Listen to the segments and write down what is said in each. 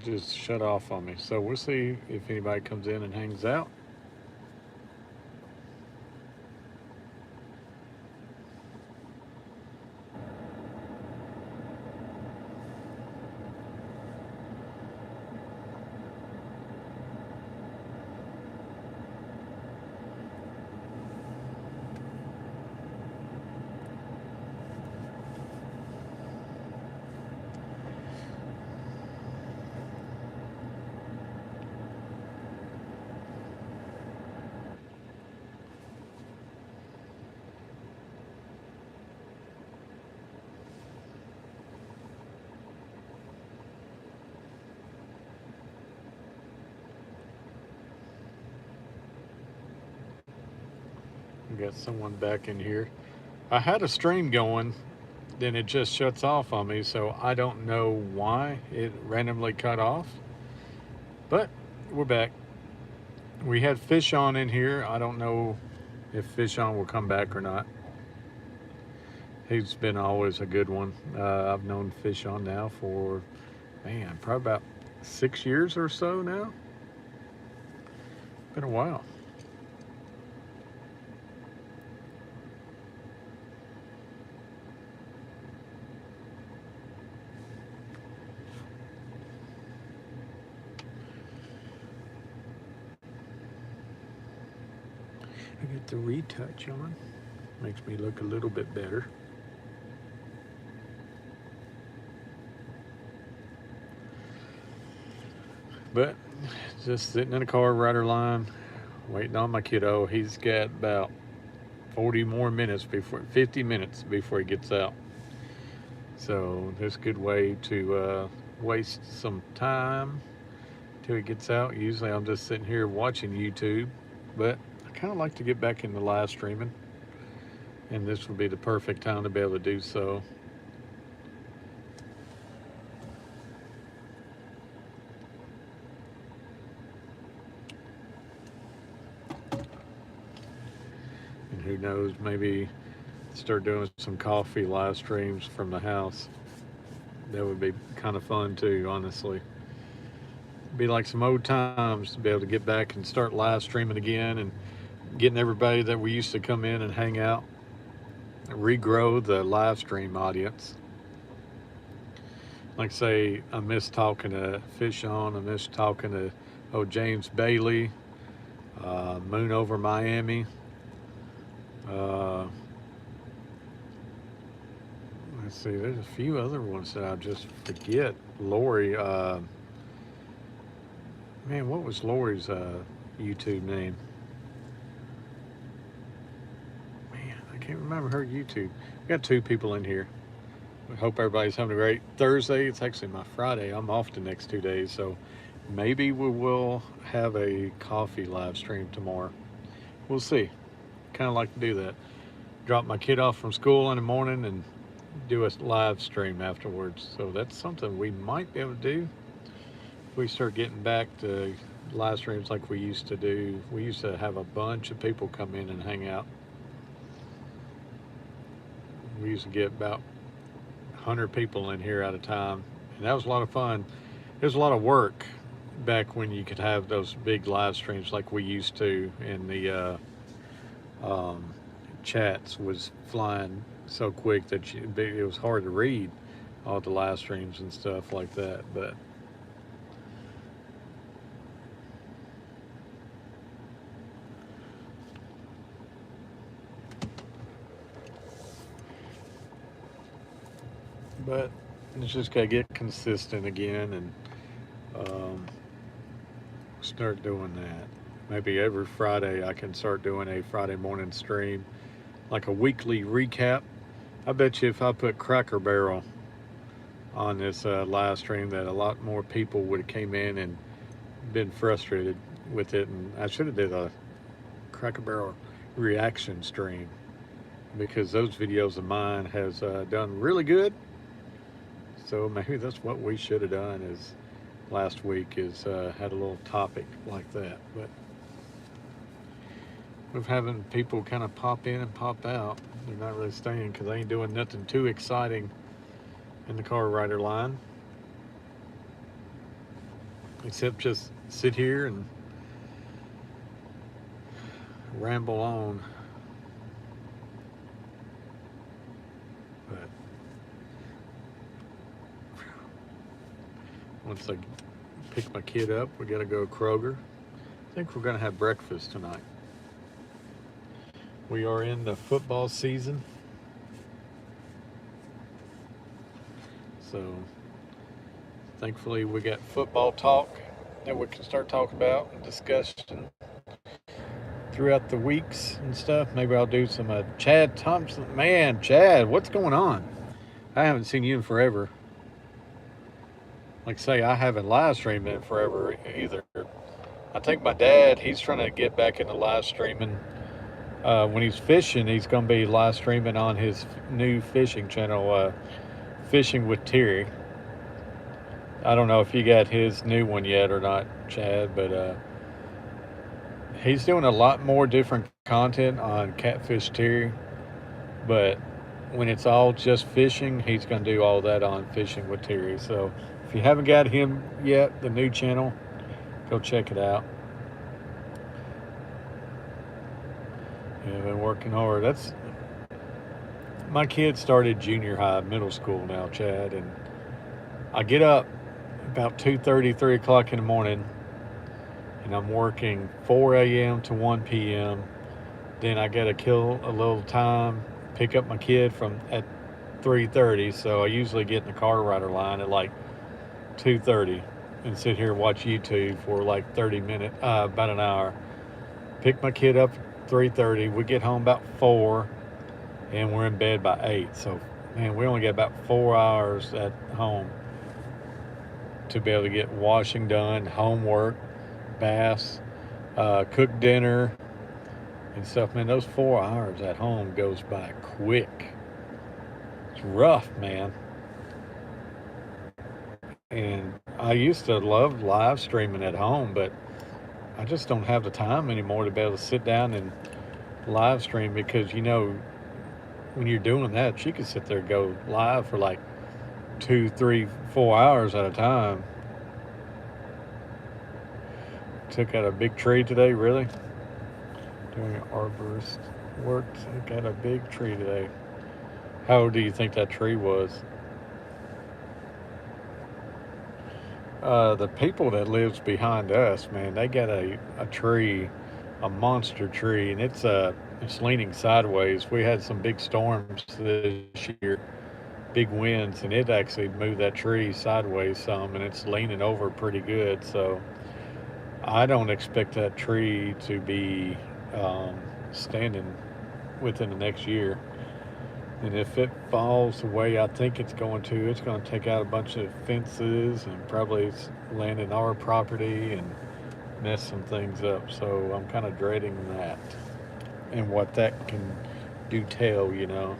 just shut off on me. So we'll see if anybody comes in and hangs out. We got someone back in here. I had a stream going, then it just shuts off on me, so I don't know why it randomly cut off. But we're back. We had Fish on in here. I don't know if Fish on will come back or not. He's been always a good one. I've known Fish on now for, man, probably about 6 years or so now. Been a while. I get the retouch on. Makes me look a little bit better. But just sitting in a car, rider line, waiting on my kiddo. He's got about 40 more minutes before 50 minutes before he gets out. So that's a good way to waste some time till he gets out. Usually I'm just sitting here watching YouTube, but I kind of like to get back into live streaming, and this would be the perfect time to be able to do so. And who knows, maybe start doing some coffee live streams from the house. That would be kind of fun too, honestly. Be like some old times to be able to get back and start live streaming again and getting everybody that we used to come in and hang out, regrow the live stream audience. Like I say, I miss talking to Fish on. I miss talking to James Bailey, Moon Over Miami. Uh, let's see, there's a few other ones that I just forget. Lori, man, what was Lori's YouTube name? Man, I can't remember her YouTube. We got two people in here. I hope everybody's having a great Thursday. It's actually my Friday. I'm off the next 2 days, so maybe we will have a coffee live stream tomorrow. We'll see. Kind of like to do that. Drop my kid off from school in the morning and do a live stream afterwards. So that's something we might be able to do if we start getting back to live streams like we used to do. We used to have a bunch of people come in and hang out. We used to get about 100 people in here at a time, and that was a lot of fun. It was a lot of work back when you could have those big live streams like we used to, and the um, chats was flying so quick that it was hard to read all the live streams and stuff like that. But it's just gotta get consistent again and um, start doing that. Maybe every Friday I can start doing a Friday morning stream, like a weekly recap. I bet you if I put Cracker Barrel on this live stream, that a lot more people would have came in and been frustrated with it. And I should have did a Cracker Barrel reaction stream because those videos of mine has done really good. So maybe that's what we should have done is last week is had a little topic like that. But with having people kind of pop in and pop out, they're not really staying because they ain't doing nothing too exciting in the car rider line. except just sit here and ramble on. But once I pick my kid up, we got to go to Kroger. I think we're going to have breakfast tonight. We are in the football season, so thankfully we got football talk that we can start talking about and discussing throughout the weeks and stuff. Maybe I'll do some Chad Thompson. Man, Chad, what's going on? I haven't seen you in forever. Like I say, I haven't live streamed in forever either. I think my dad, he's trying to get back into live streaming. When he's fishing, he's going to be live streaming on his new fishing channel, Fishing with Terry. I don't know if you got his new one yet or not, Chad, but he's doing a lot more different content on Catfish Terry. But when it's all just fishing, he's going to do all that on Fishing with Terry. So if you haven't got him yet, the new channel, go check it out. Yeah, I've been working hard. That's my kid started junior high, middle school now, Chad, and I get up about 2:30, 3 o'clock in the morning, and I'm working 4 a.m. to 1 p.m. Then I got to kill a little time, pick up my kid from at 3:30. So I usually get in the car rider line at like 2:30 and sit here and watch YouTube for like 30 minutes, about an hour. Pick my kid up at 3:30. We get home about 4, and we're in bed by 8. So, man, we only get about 4 hours at home to be able to get washing done, homework, baths, cook dinner, and stuff. Man, those 4 hours at home goes by quick. It's rough, man. And I used to love live streaming at home, but I just don't have the time anymore to be able to sit down and live stream because, you know, when you're doing that, you can sit there and go live for like 2, 3, 4 hours at a time. Took out a big tree today, really? Doing arborist work, took out a big tree today. How old do you think that tree was? The people that lives behind us, man, they got a tree, a monster tree, and it's leaning sideways. We had some big storms this year, big winds, and it actually moved that tree sideways some, and it's leaning over pretty good. So I don't expect that tree to be standing within the next year. And if it falls the way I think it's going to take out a bunch of fences and probably land in our property and mess some things up. So I'm kind of dreading that and what that can detail, you know.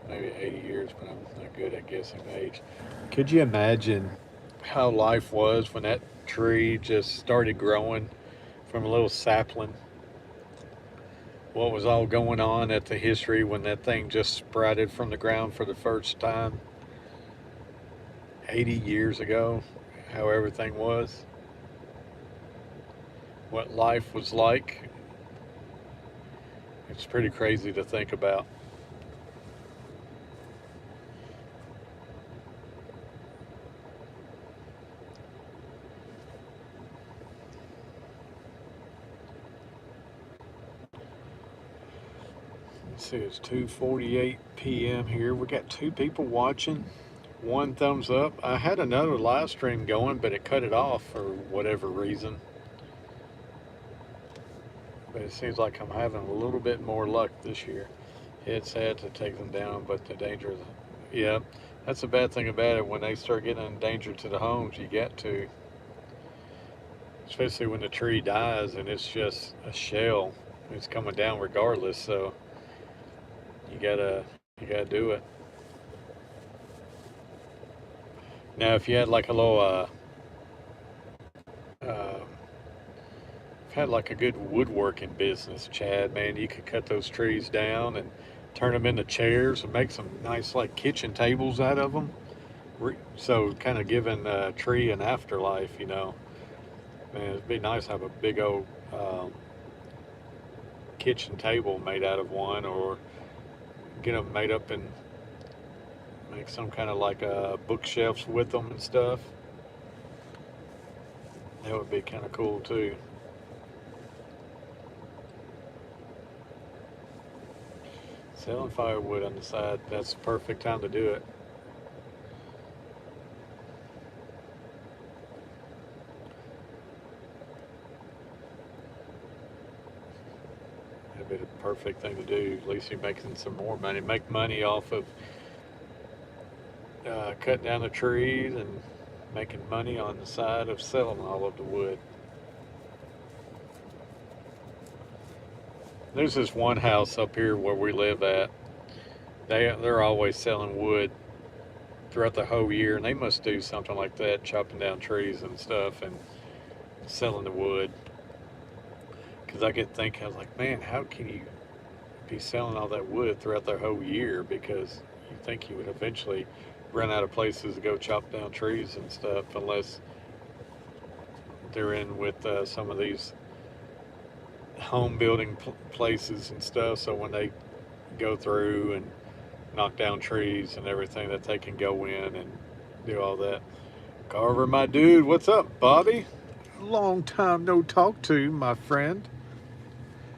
Maybe 80 years, but I'm not good at guessing age. Could you imagine how life was when that tree just started growing from a little sapling? What was all going on at the history when that thing just sprouted from the ground for the first time 80 years ago? How everything was? What life was like? It's pretty crazy to think about. Let's see, it's 2:48 p.m. here. We got 2 people watching. 1 thumbs up. I had another live stream going, but it cut it off for whatever reason. But it seems like I'm having a little bit more luck this year. It's sad to take them down, but the danger is, yeah, that's the bad thing about it. When they start getting in danger to the homes, you get to, especially when the tree dies and it's just a shell. It's coming down regardless, so you gotta do it. Now, if you had like a little, if had like a good woodworking business, Chad, man, you could cut those trees down and turn them into chairs and make some nice like kitchen tables out of them. So kind of giving a tree an afterlife, you know. Man, it'd be nice to have a big old kitchen table made out of one, or get them made up and make some kind of like bookshelves with them and stuff. That would be kind of cool too. Selling firewood on the side, that's the perfect time to do it. That'd be the perfect thing to do. At least you're making some more money. Make money off of cutting down the trees and making money on the side of selling all of the wood. There's this one house up here where we live at. They're always selling wood throughout the whole year, and they must do something like that, chopping down trees and stuff and selling the wood. Because I get thinking, I was like, man, how can you be selling all that wood throughout the whole year? Because you think you would eventually run out of places to go chop down trees and stuff, unless they're in with some of these home building places and stuff. So when they go through and knock down trees and everything, that they can go in and do all that. Carver, my dude, what's up, Bobby? Long time no talk to, my friend.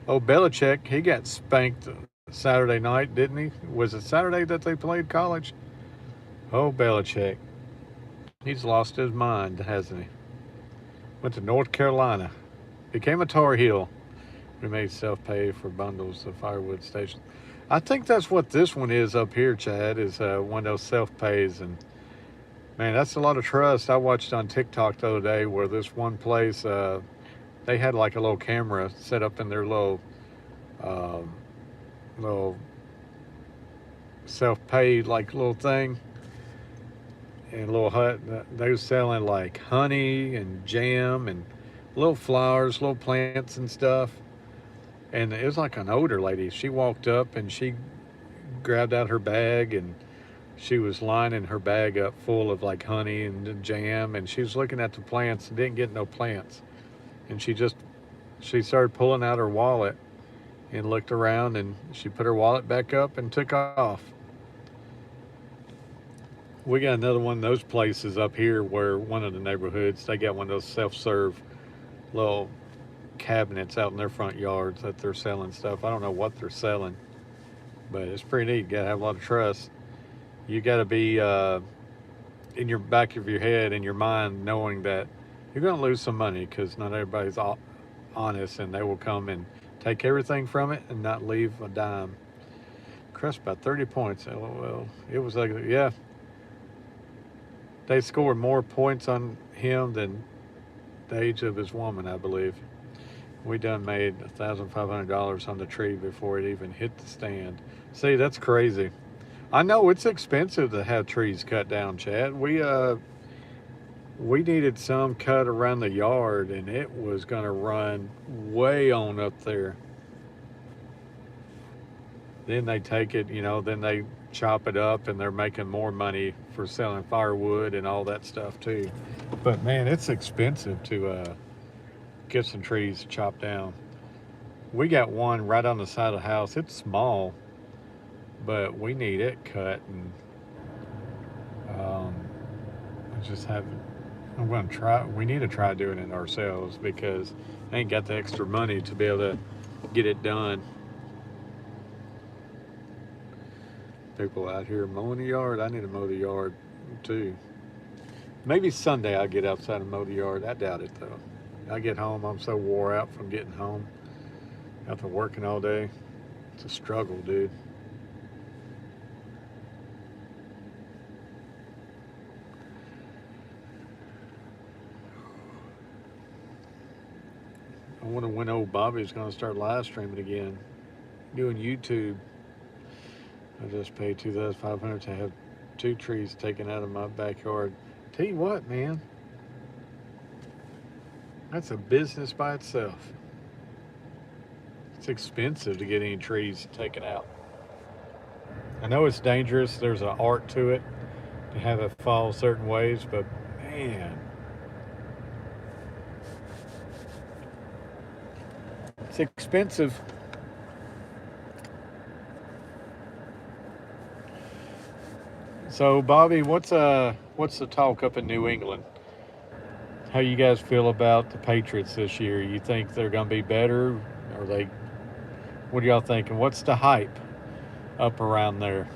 Oh, Belichick, he got spanked Saturday night, didn't he? Was it Saturday that they played college? Oh, Belichick. He's lost his mind, hasn't he? Went to North Carolina. Became a Tar Heel. We made self-pay for bundles of firewood station. I think that's what this one is up here, Chad, is one of those self-pays. And, man, that's a lot of trust. I watched on TikTok the other day where this one place, they had like a little camera set up in their um, little self-paid like little thing and a little hut. They were selling like honey and jam and little flowers, little plants and stuff. And it was like an older lady. She walked up and she grabbed out her bag, and she was lining her bag up full of like honey and jam, and she was looking at the plants and didn't get no plants. And she started pulling out her wallet and looked around, and she put her wallet back up and took off. We got another one of those places up here where one of the neighborhoods, they got one of those self-serve little cabinets out in their front yards that they're selling stuff. I don't know what they're selling, but it's pretty neat. You gotta have a lot of trust. You gotta be in your back of your head, in your mind, knowing that you're gonna lose some money, because not everybody's honest, and they will come and take everything from it and not leave a dime. Crushed by 30 points. LOL. It was like, yeah, they scored more points on him than the age of his woman, I believe. We done made $1,500 on the tree before it even hit the stand. See, that's crazy. I know it's expensive to have trees cut down, Chad. We needed some cut around the yard, and it was gonna run way on up there. Then they take it, then they chop it up, and they're making more money for selling firewood and all that stuff too. But man, it's expensive to get some trees chopped down. We got one right on the side of the house. It's small, but we need it cut, and I just haven't. I'm going to try. We need to try doing it ourselves, because I ain't got the extra money to be able to get it done. People out here mowing the yard. I need to mow the yard too. Maybe Sunday I'll get outside and mow the yard. I doubt it though. I get home, I'm so wore out from getting home after working all day. It's a struggle, dude. I wonder when old Bobby's going to start live streaming again, doing YouTube. I just paid $2,500 to have 2 trees taken out of my backyard. Tell you what, man, that's a business by itself. it's expensive to get any trees taken out. I know it's dangerous. There's an art to it to have it fall certain ways, but man, it's expensive. So, Bobby, what's the talk up in New England? How you guys feel about the Patriots this year? You think they're going to be better? Or they? What are y'all thinking? What's the hype up around there?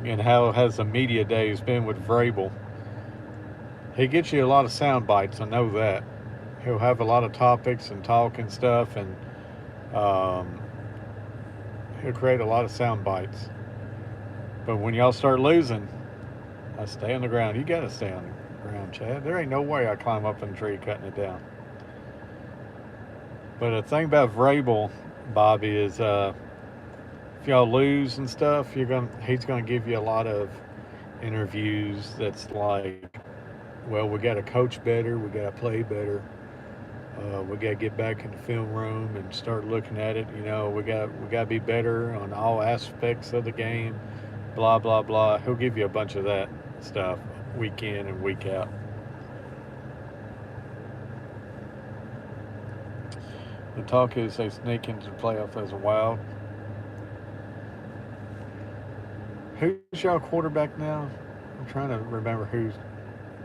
And how has the media days been with Vrabel? He gets you a lot of sound bites. I know that. He'll have a lot of topics and talk and stuff, and um, he'll create a lot of sound bites. But when y'all start losing, I stay on the ground. You got to stay on the ground, Chad. There ain't no way I climb up in a tree cutting it down. But the thing about Vrabel, Bobby, is if y'all lose and stuff, he's gonna give you a lot of interviews that's like, well, we got to coach better, we got to play better, we got to get back in the film room and start looking at it. We got to be better on all aspects of the game. Blah blah blah. He'll give you a bunch of that stuff week in and week out. The talk is they sneak into the playoffs as a wild. Who's y'all quarterback now? I'm trying to remember who's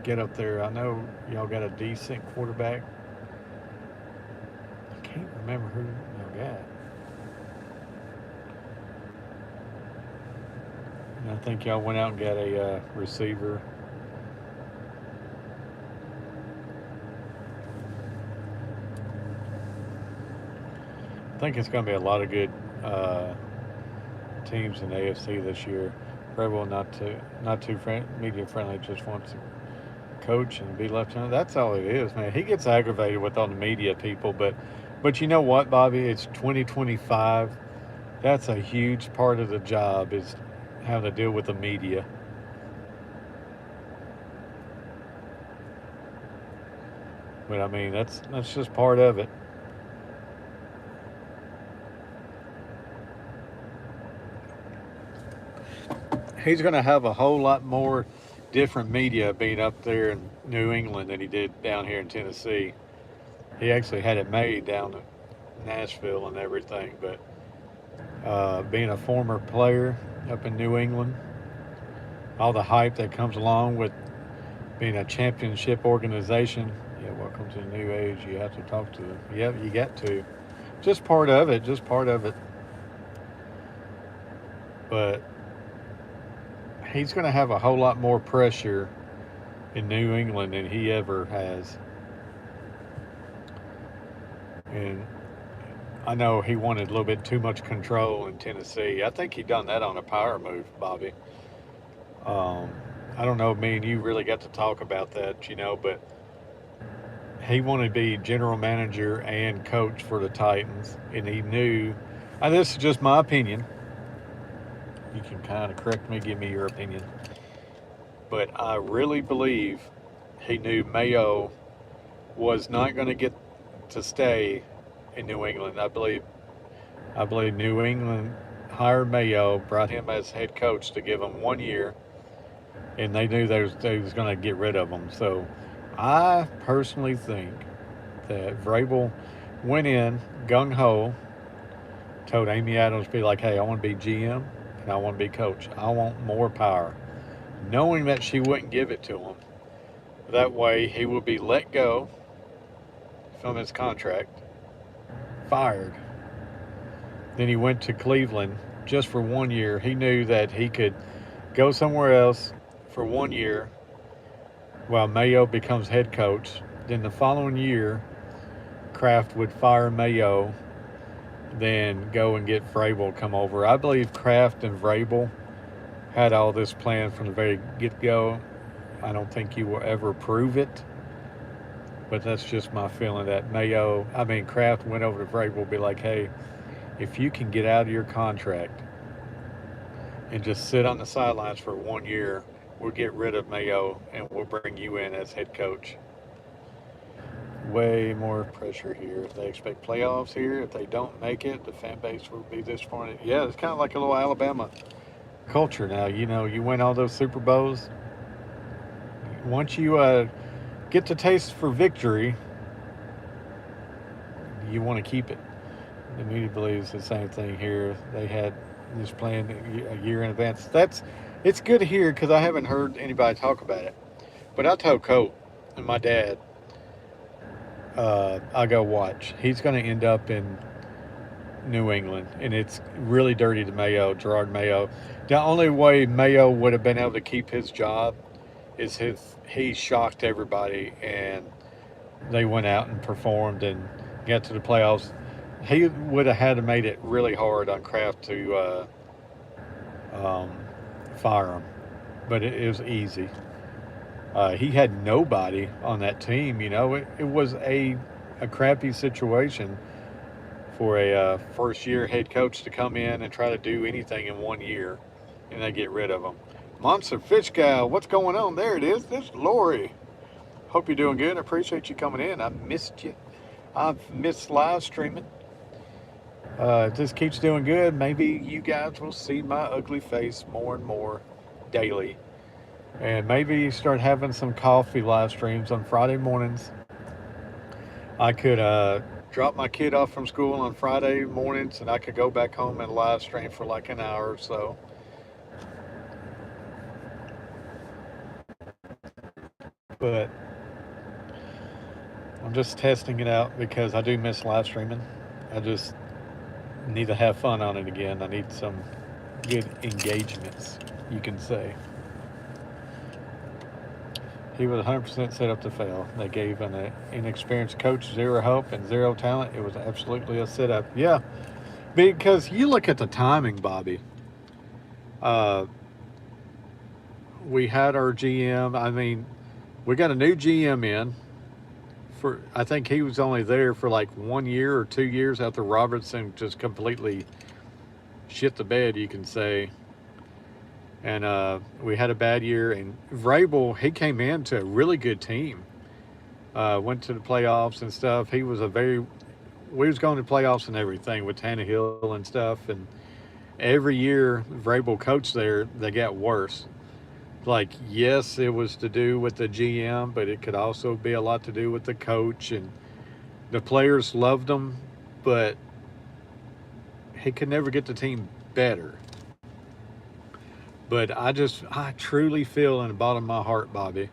get up there. I know y'all got a decent quarterback. I can't remember who y'all got. And I think y'all went out and got a receiver. I think it's going to be a lot of good teams in the AFC this year. Rebel not too media friendly. Just wants to coach and be left on. That's all it is, man. He gets aggravated with all the media people, but you know what, Bobby? It's 2025. That's a huge part of the job is having to deal with the media. But I mean, that's just part of it. He's going to have a whole lot more different media being up there in New England than he did down here in Tennessee. He actually had it made down in Nashville and everything, but being a former player up in New England, all the hype that comes along with being a championship organization. Yeah, welcome to the new age. You have to talk to them. Yeah, you got to. Just part of it. Just part of it. But he's going to have a whole lot more pressure in New England than he ever has. And I know he wanted a little bit too much control in Tennessee. I think he done that on a power move, Bobby. I don't know, me and you really got to talk about that, but he wanted to be general manager and coach for the Titans, and he knew. This is just my opinion. You can kind of correct me, give me your opinion. But I really believe he knew Mayo was not going to get to stay in New England. I believe New England hired Mayo, brought him as head coach to give him 1 year, and they knew they was going to get rid of him. So I personally think that Vrabel went in gung-ho, told Amy Adams, be like, hey, I want to be GM and I want to be coach. I want more power. Knowing that she wouldn't give it to him. That way he would be let go from his contract, fired. Then he went to Cleveland just for 1 year. He knew that he could go somewhere else for 1 year while Mayo becomes head coach. Then the following year, Kraft would fire Mayo, then go and get Vrabel come over. I believe Kraft and Vrabel had all this planned from the very get-go. I don't think you will ever prove it, but that's just my feeling that Kraft went over to Vrabel, be like, hey, if you can get out of your contract and just sit on the sidelines for 1 year, we'll get rid of Mayo and we'll bring you in as head coach. Way more pressure here. If they expect playoffs here, if they don't make it, the fan base will be disappointed. Yeah, it's kind of like a little Alabama culture now. You know, you win all those Super Bowls. Once you get the taste for victory, you want to keep it. The media believes the same thing here. They had this plan a year in advance. It's good to hear because I haven't heard anybody talk about it. But I told Colt and my dad, I go watch. He's going to end up in New England, and it's really dirty to Mayo, Gerard Mayo. The only way Mayo would have been able to keep his job is he shocked everybody, and they went out and performed and got to the playoffs. He would have had to made it really hard on Kraft to um, fire him, but it was easy. He had nobody on that team. You know, it was a crappy situation for a first year head coach to come in and try to do anything in 1 year, and they get rid of him. Monster Fish Gal, what's going on? There it is. This is Lori. Hope you're doing good. I appreciate you coming in. I missed you. I've missed live streaming. If this keeps doing good, maybe you guys will see my ugly face more and more daily. And maybe start having some coffee live streams on Friday mornings. I could drop my kid off from school on Friday mornings, and I could go back home and live stream for like an hour or so. But I'm just testing it out because I do miss live streaming. I just need to have fun on it again. I need some good engagements, you can say. He was 100% set up to fail. They gave an inexperienced coach zero hope and zero talent. It was absolutely a setup. Yeah, because you look at the timing, Bobby. Uh, we had our GM. I mean, we got a new GM in. I think he was only there for like 1 year or 2 years after Robertson just completely shit the bed, you can say. And we had a bad year. And Vrabel, he came into a really good team. Went to the playoffs and stuff. We was going to playoffs and everything with Tannehill and stuff. And every year Vrabel coached there, they got worse. Like, yes, it was to do with the GM, but it could also be a lot to do with the coach. And the players loved him, but he could never get the team better. But I truly feel in the bottom of my heart, Bobby,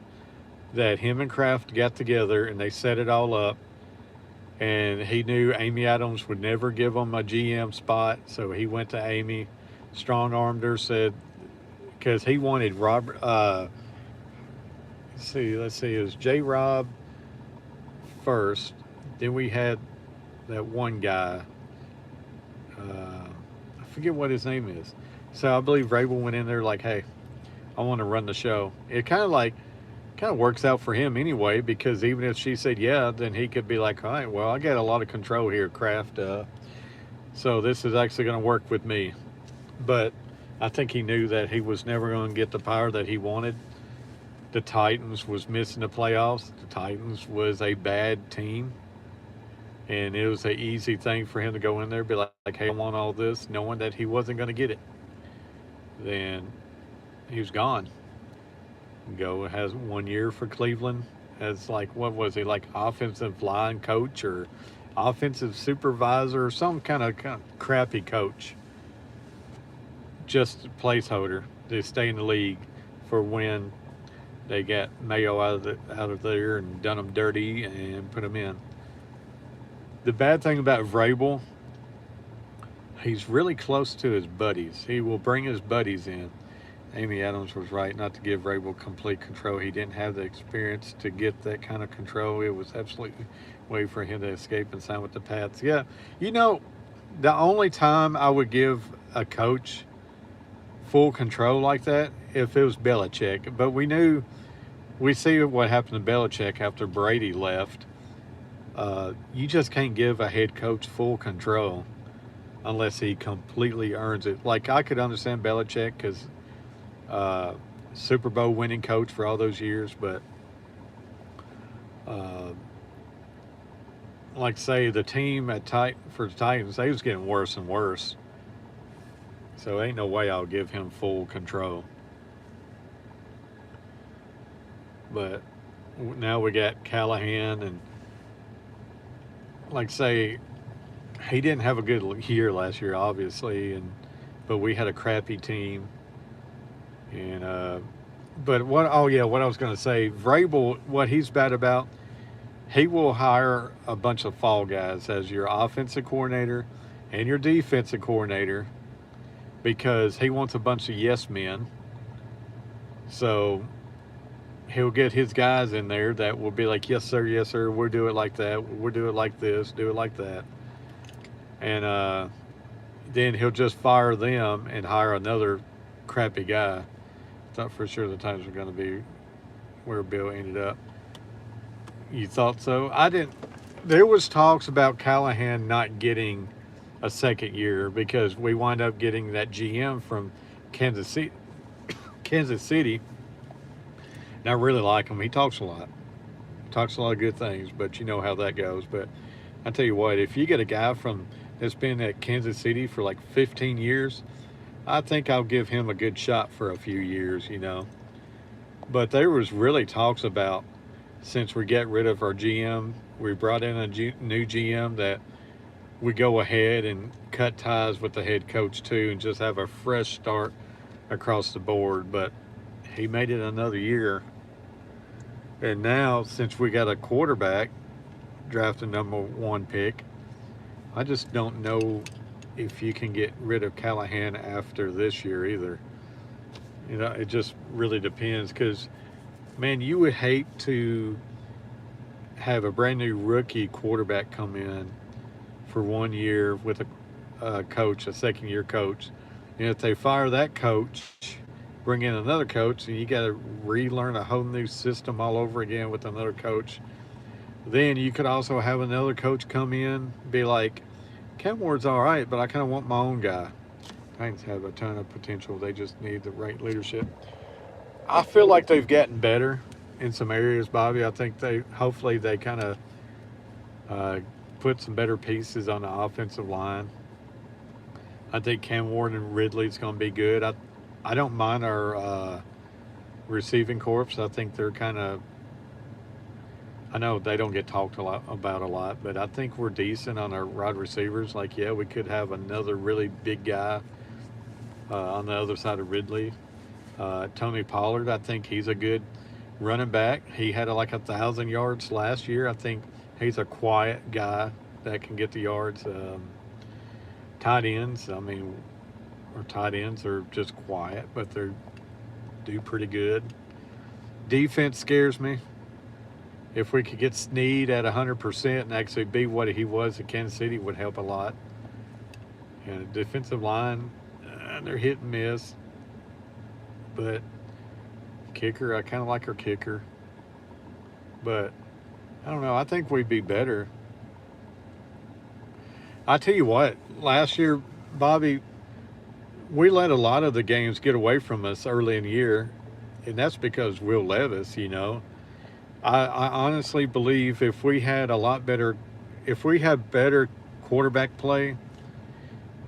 that him and Kraft got together and they set it all up. And he knew Amy Adams would never give him a GM spot, so he went to Amy, strong-armed her, said, because he wanted Robert. Let's see, it was J. Rob first. Then we had that one guy. I forget what his name is. So I believe Vrabel went in there like, hey, I want to run the show. It kind of works out for him anyway, because even if she said yeah, then he could be like, all right, well, I got a lot of control here, Kraft. So this is actually going to work with me. But I think he knew that he was never going to get the power that he wanted. The Titans was missing the playoffs. The Titans was a bad team. And it was an easy thing for him to go in there and be like, hey, I want all this, knowing that he wasn't going to get it. Then he was gone. Has 1 year for Cleveland as like, what was he, like offensive line coach or offensive supervisor or some kind of crappy coach. Just a placeholder to stay in the league for when they got Mayo out of there and done them dirty and put them in. The bad thing about Vrabel, he's really close to his buddies. He will bring his buddies in. Amy Adams was right not to give Vrabel complete control. He didn't have the experience to get that kind of control. It was absolutely a way for him to escape and sign with the Pats. Yeah, you know, the only time I would give a coach full control like that if it was Belichick. But we see what happened to Belichick after Brady left. You just can't give a head coach full control unless he completely earns it. Like, I could understand Belichick because Super Bowl winning coach for all those years, but uh, like say the team for the Titans, they was getting worse and worse. So ain't no way I'll give him full control. But now we got Callahan, and like say he didn't have a good year last year, obviously, and but we had a crappy team, and but what? Oh yeah, what I was going to say, Vrabel, what he's bad about, he will hire a bunch of fall guys as your offensive coordinator and your defensive coordinator because he wants a bunch of yes men. So he'll get his guys in there that will be like, yes, sir, we'll do it like that, we'll do it like this, do it like that. And then he'll just fire them and hire another crappy guy. Thought for sure the Titans were going to be where Bill ended up. You thought so? I didn't. There was talks about Callahan not getting a second year because we wind up getting that GM from Kansas City. Kansas City. And I really like him. He talks a lot. Talks a lot of good things, but you know how that goes. But I tell you what, if you get a guy from that's been at Kansas City for like 15 years, I think I'll give him a good shot for a few years, you know. But there was really talks about since we get rid of our GM, we brought in a new GM that we go ahead and cut ties with the head coach too and just have a fresh start across the board. But he made it another year. And now, since we got a quarterback, drafted #1 pick, I just don't know if you can get rid of Callahan after this year either. You know, it just really depends because, man, you would hate to have a brand new rookie quarterback come in for 1 year with a coach, a second year coach. And if they fire that coach, bring in another coach, and you got to relearn a whole new system all over again with another coach. Then you could also have another coach come in, be like, Cam Ward's all right, but I kind of want my own guy. Titans have a ton of potential. They just need the right leadership. I feel like they've gotten better in some areas, Bobby. I think hopefully they kind of put some better pieces on the offensive line. I think Cam Ward and Ridley's going to be good. I don't mind our receiving corps. I think they're kind of, I know they don't get talked about a lot, but I think we're decent on our wide receivers. Like, yeah, we could have another really big guy on the other side of Ridley. Tony Pollard, I think he's a good running back. He had like 1,000 yards last year. I think he's a quiet guy that can get the yards. Tight ends, I mean, or tight ends are just quiet, but they do pretty good. Defense scares me. If we could get Snead at 100% and actually be what he was at Kansas City, would help a lot. And defensive line, they're hit and miss. But kicker, I kind of like our kicker. But I don't know. I think we'd be better. I tell you what, last year, Bobby, we let a lot of the games get away from us early in the year, and that's because Will Levis, you know. I honestly believe if we had better quarterback play,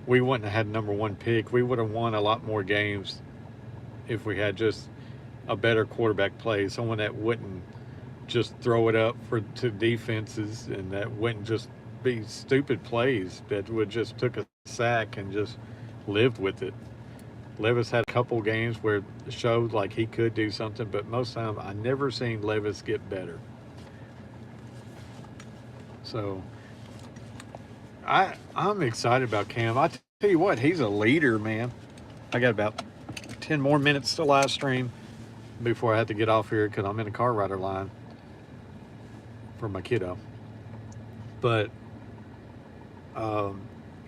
we wouldn't have had #1 pick. We would have won a lot more games if we had just a better quarterback play, someone that wouldn't just throw it up to defenses and that wouldn't just be stupid plays, that would just took a sack and just lived with it. Levis had a couple games where it showed like he could do something, but most of the time I never seen Levis get better. So I'm excited about Cam. I tell you what, he's a leader, man. I got about 10 more minutes to live stream before I have to get off here because I'm in a car rider line for my kiddo. But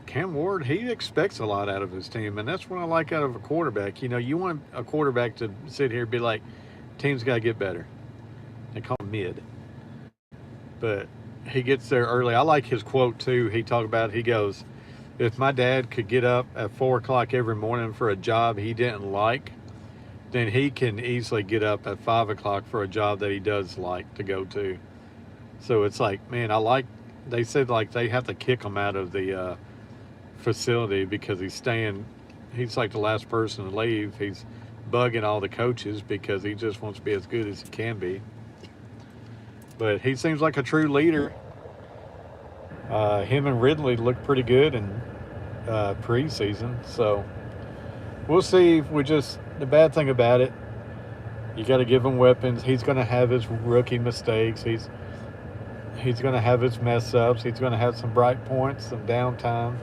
Cam Ward, he expects a lot out of his team, and that's what I like out of a quarterback. You know, you want a quarterback to sit here and be like, team's got to get better. They call him mid. But he gets there early. I like his quote, too. He talked about, he goes, if my dad could get up at 4 o'clock every morning for a job he didn't like then he can easily get up at 5 o'clock for a job that he does like to go to. So it's like, man, I like. They said like they have to kick him out of the facility because he's staying. He's like the last person to leave. He's bugging all the coaches because he just wants to be as good as he can be. But he seems like a true leader. Him and Ridley look pretty good in preseason, so we'll see. The bad thing about it, you got to give him weapons. He's going to have his rookie mistakes. He's going to have his mess ups. He's going to have some bright points, some downtime,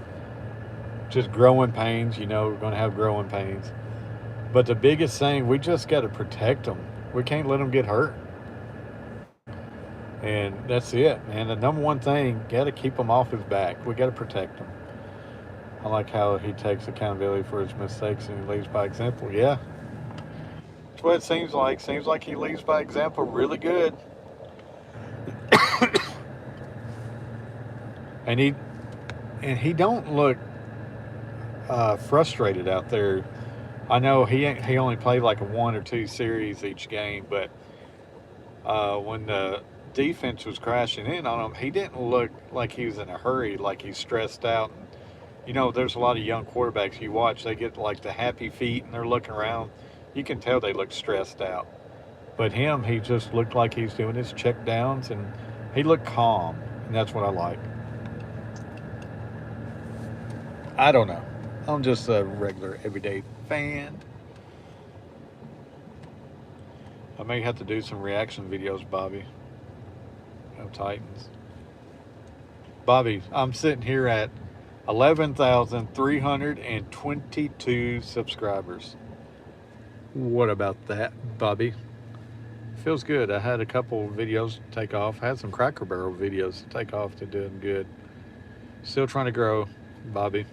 just growing pains. We're going to have growing pains. But the biggest thing, we just got to protect him. We can't let him get hurt. And that's it, man. The number one thing, got to keep him off his back. We got to protect him. I like how he takes accountability for his mistakes and he leads by example. Yeah, that's what it seems like. Seems like he leads by example really good. and he don't look frustrated out there. I know he only played like a 1 or 2 series each game, but when the defense was crashing in on him, he didn't look like he was in a hurry, like he's stressed out. There's a lot of young quarterbacks you watch, they get like the happy feet and they're looking around. You can tell they look stressed out. But he just looked like he's doing his check downs and he looked calm, and that's what I like. I don't know. I'm just a regular, everyday fan. I may have to do some reaction videos, Bobby, of Titans. Bobby, I'm sitting here at 11,322 subscribers. What about that, Bobby? Feels good. I had a couple videos take off. I had some Cracker Barrel videos take off to doing good. Still trying to grow, Bobby.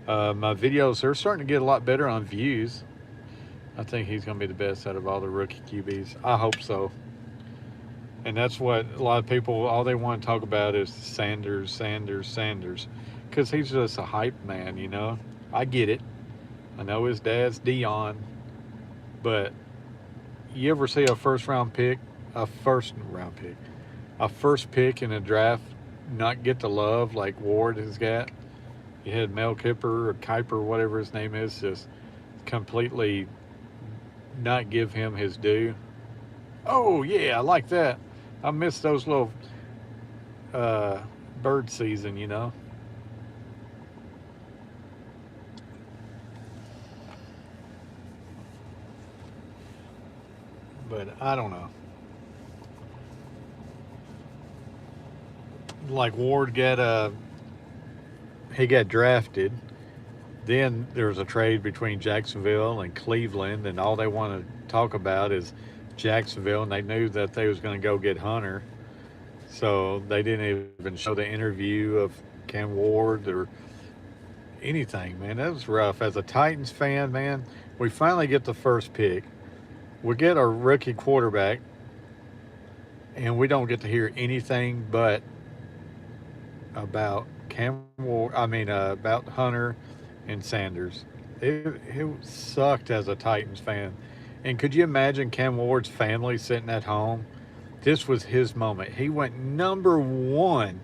My videos are starting to get a lot better on views. I think he's going to be the best out of all the rookie QBs. I hope so. And that's what a lot of people, all they want to talk about is Sanders. Because he's just a hype man, I get it. I know his dad's Dion. But you ever see a first pick in a draft not get the love like Ward has got? You had Mel Kiper or Kuiper, whatever his name is, just completely not give him his due. Oh, yeah, I like that. I miss those little bird season, But I don't know. Like Ward he got drafted. Then there was a trade between Jacksonville and Cleveland, and all they want to talk about is Jacksonville, and they knew that they was going to go get Hunter. So they didn't even show the interview of Cam Ward or anything, man. That was rough. As a Titans fan, man, we finally get the first pick. We get our rookie quarterback, and we don't get to hear anything but about about Hunter and Sanders. It sucked as a Titans fan. And could you imagine Cam Ward's family sitting at home? This was his moment. He went number 1,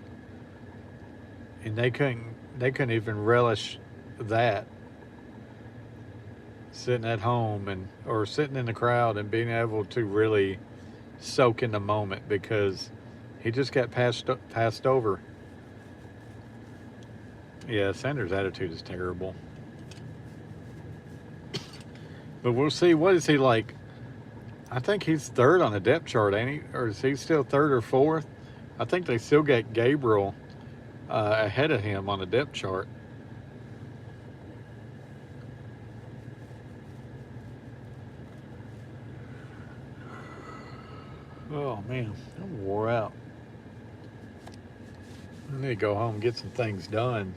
and they couldn't even relish that. Sitting at home or sitting in the crowd and being able to really soak in the moment because he just got passed over. Yeah, Sanders' attitude is terrible. But we'll see. What is he like? I think he's 3rd on the depth chart, ain't he? Or is he still 3rd or 4th? I think they still got Gabriel ahead of him on the depth chart. Oh, man. I'm wore out. I need to go home and get some things done.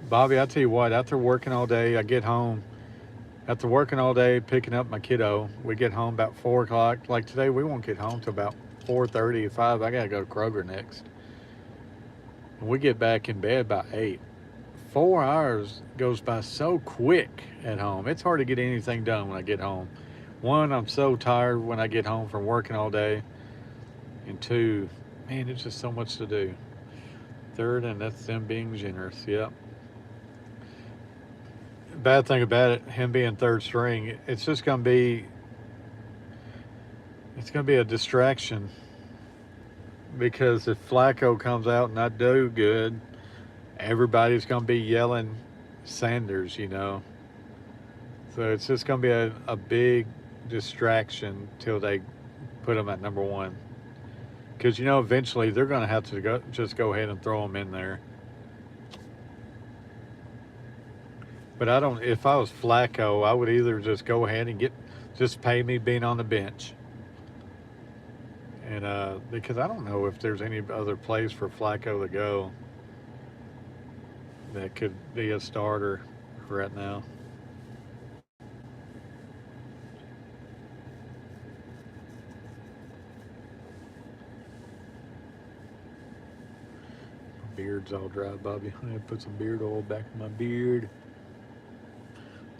Bobby, I tell you what, after working all day, I get home. After working all day, picking up my kiddo, we get home about 4 o'clock. Like today, we won't get home till about 4:30 or 5. I got to go to Kroger next. And we get back in bed by 8. 4 hours goes by so quick at home. It's hard to get anything done when I get home. One, I'm so tired when I get home from working all day. And two, man, it's just so much to do. Third, and that's them being generous. Yep. Bad thing about it, him being third string, it's gonna be a distraction because if Flacco comes out and not do good, everybody's gonna be yelling Sanders, you know. So it's just gonna be a big distraction till they put him at number one. Because you know eventually they're gonna have to go ahead and throw him in there. But I don't. If I was Flacco, I would either just go ahead and just pay me being on the bench, and because I don't know if there's any other place for Flacco to go that could be a starter right now. My beard's all dry, Bobby. I need to put some beard oil back in my beard.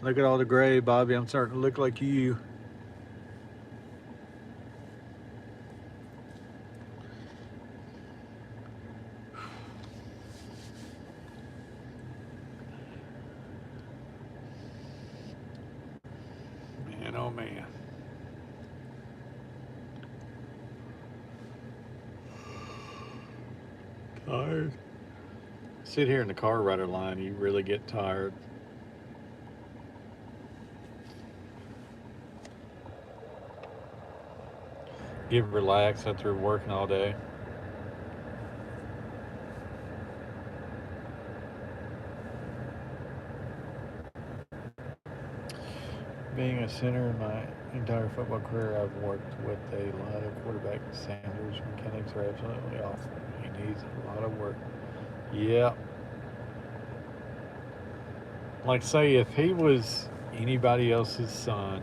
Look at all the gray, Bobby. I'm starting to look like you. Man, oh man. Tired. Sit here in the car rider line, you really get tired. Get relaxed after working all day. Being a center in my entire football career, I've worked with a lot of quarterback. Sanders mechanics are absolutely awful. He needs a lot of work. Yeah. Like, say, if he was anybody else's son,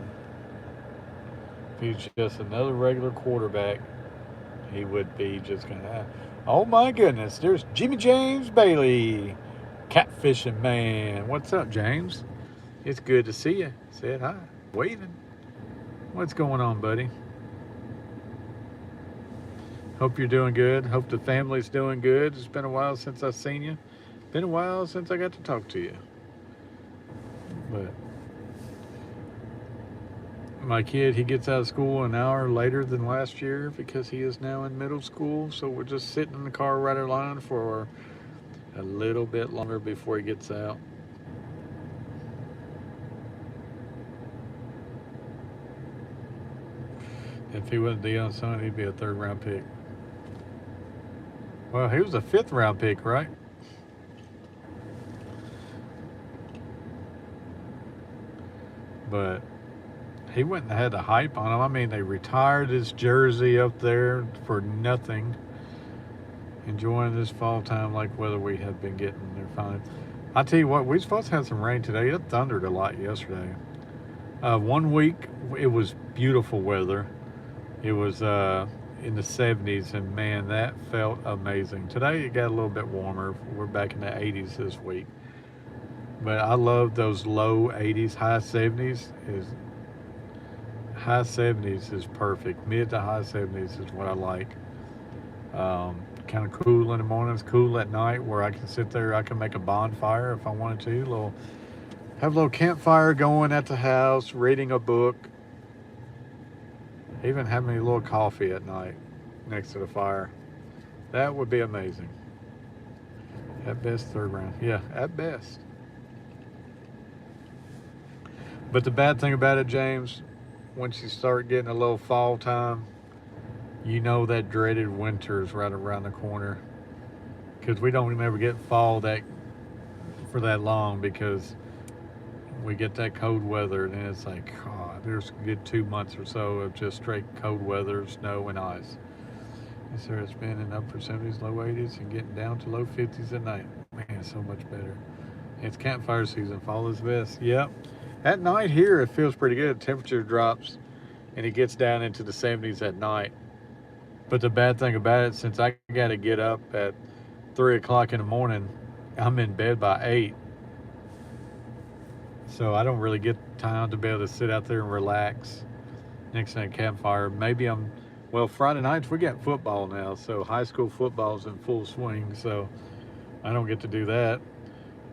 if he's just another regular quarterback, he would be just going to, oh my goodness, there's Jimmy James Bailey, catfishing man. What's up, James? It's good to see you. Said hi. Waving. What's going on, buddy? Hope you're doing good. Hope the family's doing good. It's been a while since I've seen you. Been a while since I got to talk to you. But my kid, he gets out of school an hour later than last year because he is now in middle school. So we're just sitting in the car rider line for a little bit longer before he gets out. If he wasn't Deion's son, he'd be a third round pick. Well, he was a fifth round pick, right? But he wouldn't have had the hype on him. I mean, they retired his jersey up there for nothing. Enjoying this fall time like weather we have been getting. They're fine. I tell you what, we're supposed to have some rain today. It thundered a lot yesterday. 1 week, it was beautiful weather. It was in the 70s, and man, that felt amazing. Today, it got a little bit warmer. We're back in the 80s this week. But I love those low 80s, high 70s is perfect. Mid to high 70s is what I like. Kind of cool in the mornings, cool at night, where I can sit there. I can make a bonfire if I wanted to. Have a little campfire going at the house, reading a book. Even having a little coffee at night next to the fire. That would be amazing. At best, third round. Yeah, at best. But the bad thing about it, James, once you start getting a little fall time, you know that dreaded winter is right around the corner. Because we don't ever get fall for that long, because we get that cold weather, and then it's like, oh, there's a good 2 months or so of just straight cold weather, snow and ice. Yes, sir, it's been in upper 70s, low 80s, and getting down to low 50s at night. Man, so much better. It's campfire season. Fall is best. Yep. At night here, it feels pretty good. Temperature drops, and it gets down into the 70s at night. But the bad thing about it, since I got to get up at 3 o'clock in the morning I'm in bed by 8, so I don't really get time to be able to sit out there and relax next to a campfire. Maybe well, Friday nights we got football now, so high school football's in full swing, so I don't get to do that.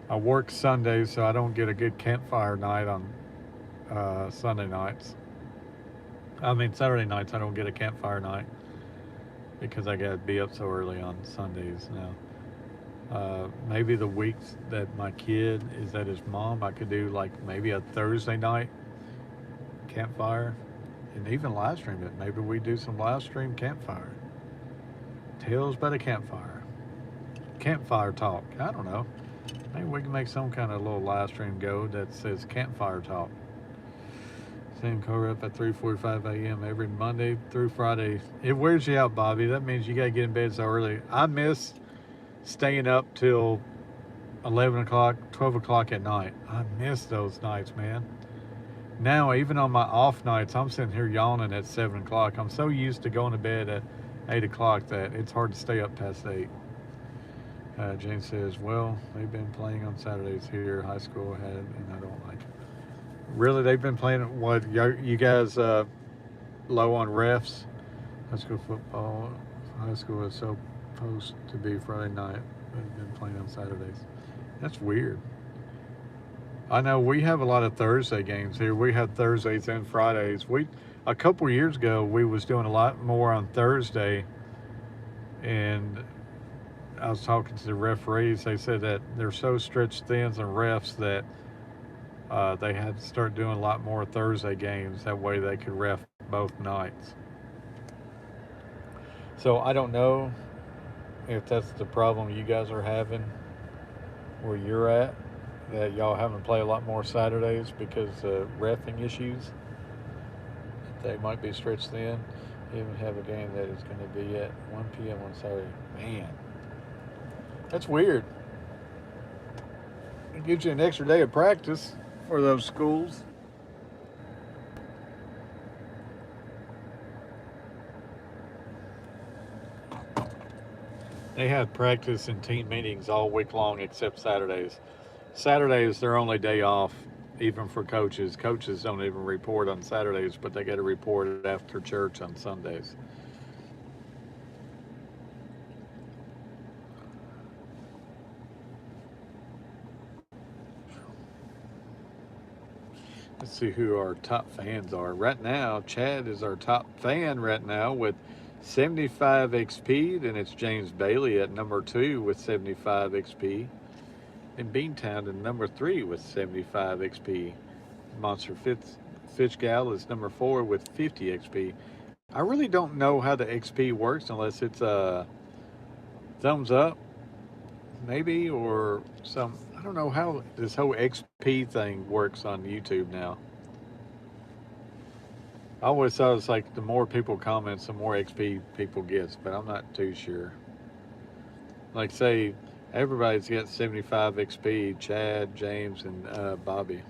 I work Sundays, so I don't get a good campfire night on Sunday nights. I mean, Saturday nights I don't get a campfire night because I got to be up so early on Sundays now. Maybe the weeks that my kid is at his mom, I could do like maybe a Thursday night campfire and even live stream it. Maybe we do some live stream campfire. Tales by the campfire. Campfire talk. I don't know. Maybe we can make some kind of little live stream go that says campfire talk. Same Carver up at 3:45 a.m. every Monday through Friday. It wears you out, Bobby. That means you got to get in bed so early. I miss staying up till 11 o'clock, 12 o'clock at night. I miss those nights, man. Now, even on my off nights, I'm sitting here yawning at 7 o'clock. I'm so used to going to bed at 8 o'clock that it's hard to stay up past 8. Jane says, well, they've been playing on Saturdays here. High school had it, and I don't like it. Really, they've been playing what? You guys low on refs? High school football. High school is supposed to be Friday night. They've been playing on Saturdays. That's weird. I know we have a lot of Thursday games here. We have Thursdays and Fridays. A couple years ago we was doing a lot more on Thursday, and I was talking to the referees. They said that they're so stretched thin and refs that they had to start doing a lot more Thursday games. That way they could ref both nights. So I don't know if that's the problem you guys are having where you're at, that y'all having to play a lot more Saturdays because of reffing issues. They might be stretched thin. Even have a game that is going to be at 1 p.m. on Saturday. Man, that's weird. It gives you an extra day of practice for those schools. They have practice and team meetings all week long except Saturdays. Saturday is their only day off, even for coaches. Coaches don't even report on Saturdays, but they got to report after church on Sundays. Let's see who our top fans are. Right now, Chad is our top fan right now with 75 XP. Then it's James Bailey at number 2 with 75 XP. And Beantown in number 3 with 75 XP. Monster Fitchgal is number 4 with 50 XP. I really don't know how the XP works unless it's a thumbs up, maybe, or some. I don't know how this whole XP thing works on YouTube now. I always thought it's like the more people comment, the more XP people gets, but I'm not too sure. Like say, everybody's got 75 XP, Chad, James, and Bobby.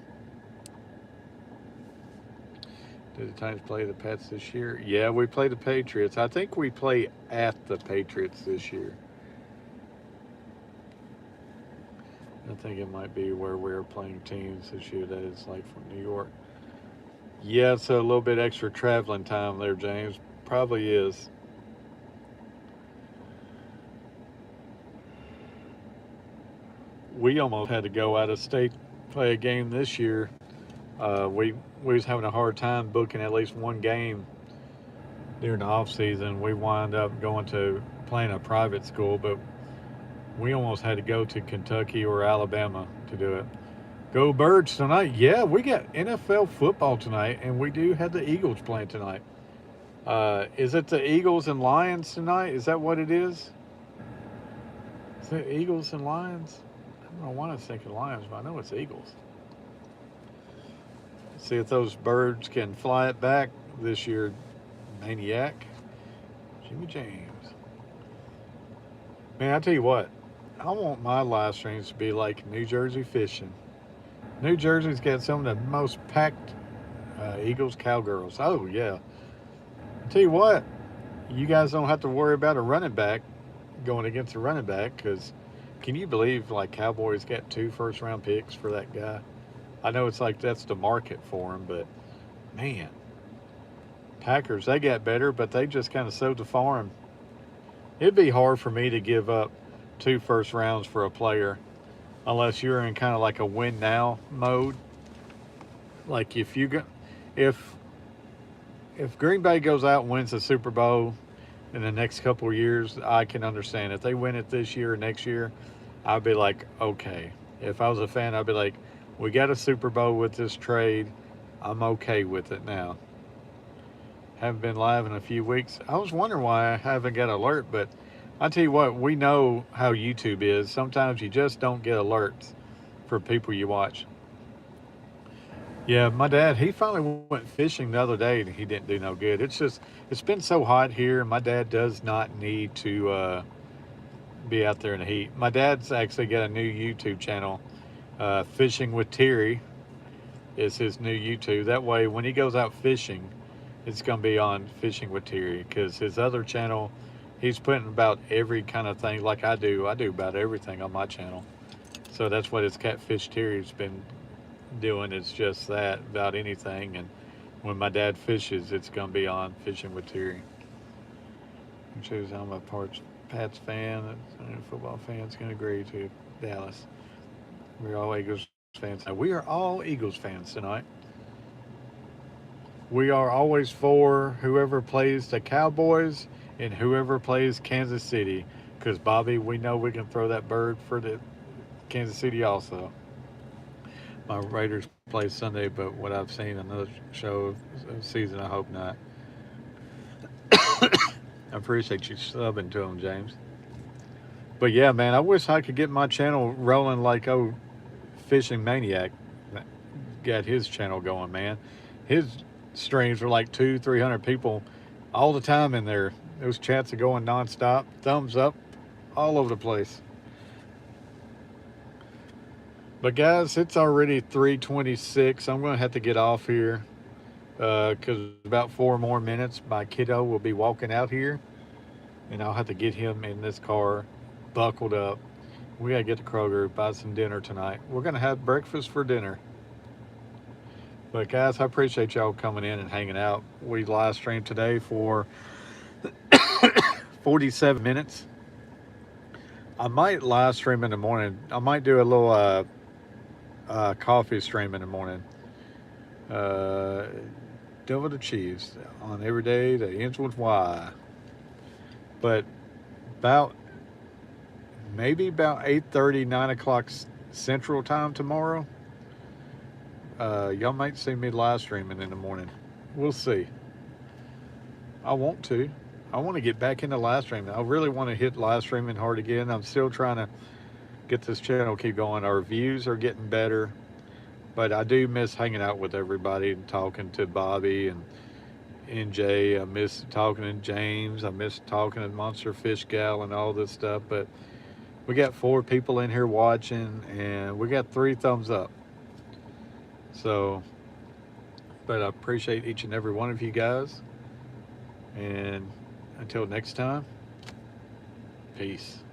Did the Titans play the Pats this year? Yeah, we play the Patriots. I think we play at the Patriots this year. I think it might be where we're playing teams this year that is like from New York. Yeah, it's a little bit extra traveling time there, James. Probably is. We almost had to go out of state play a game this year. We was having a hard time booking at least one game during the off season. We wound up going to playing a private school, but we almost had to go to Kentucky or Alabama to do it. Go Birds tonight. Yeah, we got NFL football tonight, and we do have the Eagles playing tonight. Is it the Eagles and Lions tonight? Is that what it is? Is it Eagles and Lions? I don't know why I was thinking Lions, but I know it's Eagles. See if those birds can fly it back this year, Maniac. Jimmy James. Man, I tell you what, I want my live streams to be like New Jersey fishing. New Jersey's got some of the most packed Eagles Cowgirls. Oh, yeah. I tell you what, you guys don't have to worry about a running back going against a running back because Can you believe like Cowboys got 2 first-round picks for that guy? I know it's like that's the market for him, but man, Packers, they got better, but they just kind of sowed the farm. It'd be hard for me to give up 2 first rounds for a player unless you're in kind of like a win now mode. Like if if Green Bay goes out and wins the Super Bowl in the next couple of years, I can understand. If they win it this year or next year, I'd be like, okay. If I was a fan, I'd be like, we got a Super Bowl with this trade. I'm okay with it now. Haven't been live in a few weeks. I was wondering why I haven't got alert, but I tell you what, we know how YouTube is. Sometimes you just don't get alerts for people you watch. Yeah, my dad, he finally went fishing the other day and he didn't do no good. It's been so hot here, and my dad does not need to be out there in the heat. My dad's actually got a new YouTube channel. Fishing with Terry is his new YouTube. That way, when he goes out fishing, it's going to be on Fishing with Terry, because his other channel, he's putting about every kind of thing like I do. I do about everything on my channel. So that's what his Catfish Terry's been doing. It's just that, about anything. And when my dad fishes, it's going to be on Fishing with Terry. He shows I'm a Pats fan. Football fans can agree to Dallas. We're all Eagles fans. Now, we are all Eagles fans tonight. We are always for whoever plays the Cowboys and whoever plays Kansas City. Because, Bobby, we know we can throw that bird for the Kansas City also. My Raiders play Sunday, but what I've seen another show of season, I hope not. I appreciate you subbing to them, James. But yeah, man, I wish I could get my channel rolling like Fishing Maniac got his channel going, man. His streams are like 200-300 people all the time in there. Those chats are going nonstop, thumbs up, all over the place. But guys, it's already 3:26. I'm going to have to get off here because about 4 more minutes, my kiddo will be walking out here, and I'll have to get him in this car, buckled up. We got to get to Kroger, buy some dinner tonight. We're going to have breakfast for dinner. But guys, I appreciate y'all coming in and hanging out. We live streamed today for 47 minutes. I might live stream in the morning. I might do a little coffee stream in the morning. Double the cheese on every day that ends with Y. But maybe about 8:30, 9 o'clock Central Time tomorrow, y'all might see me live streaming in the morning. We'll see. I want to get back into live streaming. I really want to hit live streaming hard again. I'm still trying to get this channel keep going. Our views are getting better, but I do miss hanging out with everybody and talking to Bobby and NJ. I miss talking to James. I miss talking to Monster Fish Gal and all this stuff. But we got 4 people in here watching, and we got 3 thumbs up. So, but I appreciate each and every one of you guys. And until next time, peace.